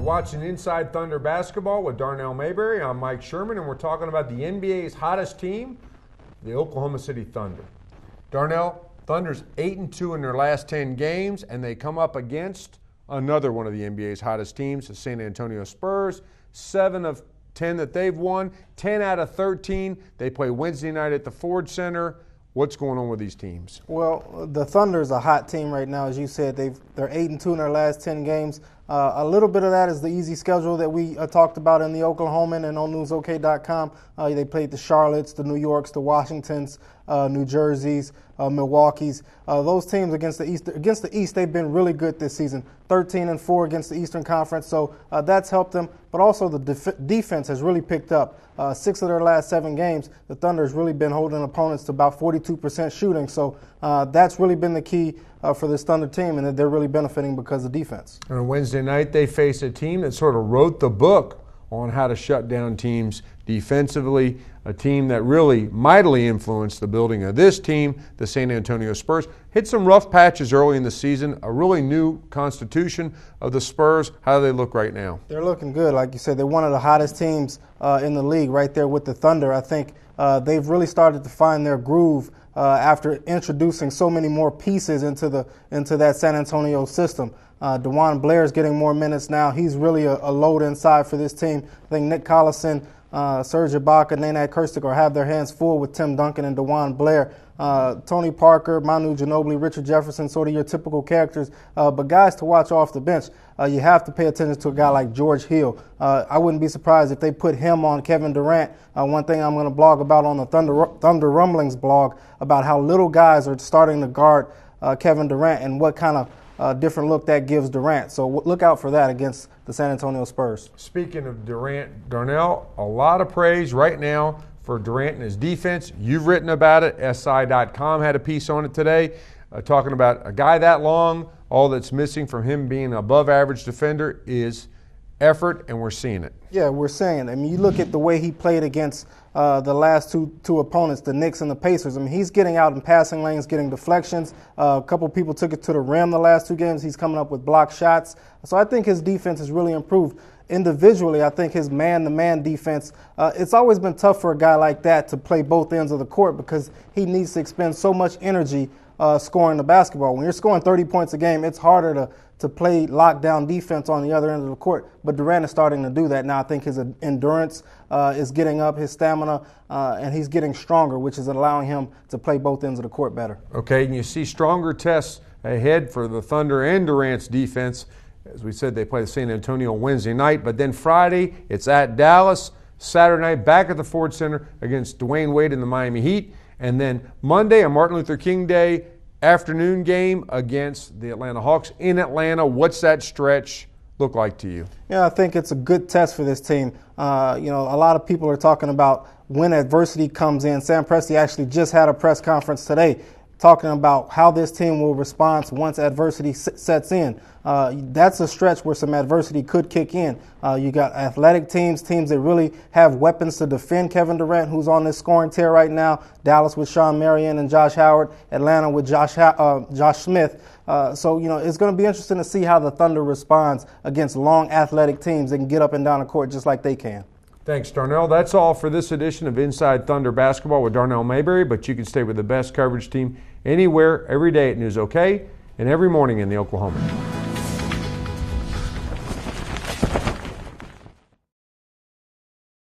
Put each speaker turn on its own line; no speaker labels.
watching Inside Thunder Basketball with Darnell Mayberry. I'm Mike Sherman, and we're talking about the NBA's hottest team, the Oklahoma City Thunder. Darnell, Thunder's 8-2 in their last 10 games, and they come up against another one of the NBA's hottest teams, the San Antonio Spurs. 7 of 10 that they've won, 10 out of 13. They play Wednesday night at the Ford Center. What's going on with these teams?
Well, the Thunder is a hot team right now. As you said, they're 8-2 in their last 10 games. A little bit of that is the easy schedule that we talked about in the Oklahoman and on newsok.com. They played the Charlottes, the New Yorks, the Washingtons, New Jerseys, Milwaukee's. Those teams against the East, they've been really good this season. 13-4 against the Eastern Conference, so that's helped them. But also the defense has really picked up. 6 of their last 7 games, the Thunder has really been holding opponents to about 42% shooting. So that's really been the key for this Thunder team, and that they're really benefiting because of defense.
And on Wednesday night, they face a team that sort of wrote the book on how to shut down teams defensively, a team that really mightily influenced the building of this team, the San Antonio Spurs. Hit some rough patches early in the season, a really new constitution of the Spurs. How do they look right now?
They're looking good. Like you said, they're one of the hottest teams in the league right there with the Thunder. I think they've really started to find their groove after introducing so many more pieces into that San Antonio system. DeJuan Blair's getting more minutes now. He's really a load inside for this team. I think Nick Collison, Serge Ibaka, Nenad Kirstic will have their hands full with Tim Duncan and DeJuan Blair. Tony Parker, Manu Ginobili, Richard Jefferson, sort of your typical characters. But guys to watch off the bench, you have to pay attention to a guy like George Hill. I wouldn't be surprised if they put him on Kevin Durant. One thing I'm going to blog about on the Thunder Rumblings blog about how little guys are starting to guard Kevin Durant and what kind of different look that gives Durant. So look out for that against the San Antonio Spurs.
Speaking of Durant, Darnell, a lot of praise right now for Durant and his defense. You've written about it. SI.com had a piece on it today talking about a guy that long. All that's missing from him being an above-average defender is effort, and we're seeing it.
Yeah, we're seeing it. I mean, you look at the way he played against the last two opponents, the Knicks and the Pacers. I mean, he's getting out in passing lanes, getting deflections. A couple people took it to the rim the last 2 games. He's coming up with block shots. So I think his defense has really improved. Individually, I think his man-to-man defense, it's always been tough for a guy like that to play both ends of the court because he needs to expend so much energy scoring the basketball. When you're scoring 30 points a game, it's harder to play lockdown defense on the other end of the court. But Durant is starting to do that now. I think his endurance is getting up, his stamina, and he's getting stronger, which is allowing him to play both ends of the court better.
Okay, and you see stronger tests ahead for the Thunder and Durant's defense. As we said, they play the San Antonio Wednesday night, but then Friday it's at Dallas. Saturday night back at the Ford Center against Dwayne Wade and the Miami Heat. And then Monday, on Martin Luther King Day, afternoon game against the Atlanta Hawks in Atlanta. What's that stretch look like to you?
Yeah, I think it's a good test for this team. A lot of people are talking about when adversity comes in. Sam Presti actually just had a press conference today talking about how this team will respond once adversity sets in. That's a stretch where some adversity could kick in. You got athletic teams that really have weapons to defend Kevin Durant, who's on this scoring tear right now. Dallas with Sean Marion and Josh Howard. Atlanta with Josh Smith. So it's going to be interesting to see how the Thunder responds against long athletic teams that can get up and down the court just like they can.
Thanks, Darnell. That's all for this edition of Inside Thunder Basketball with Darnell Mayberry, but you can stay with the best coverage team anywhere, every day at News OK, and every morning in the Oklahoman.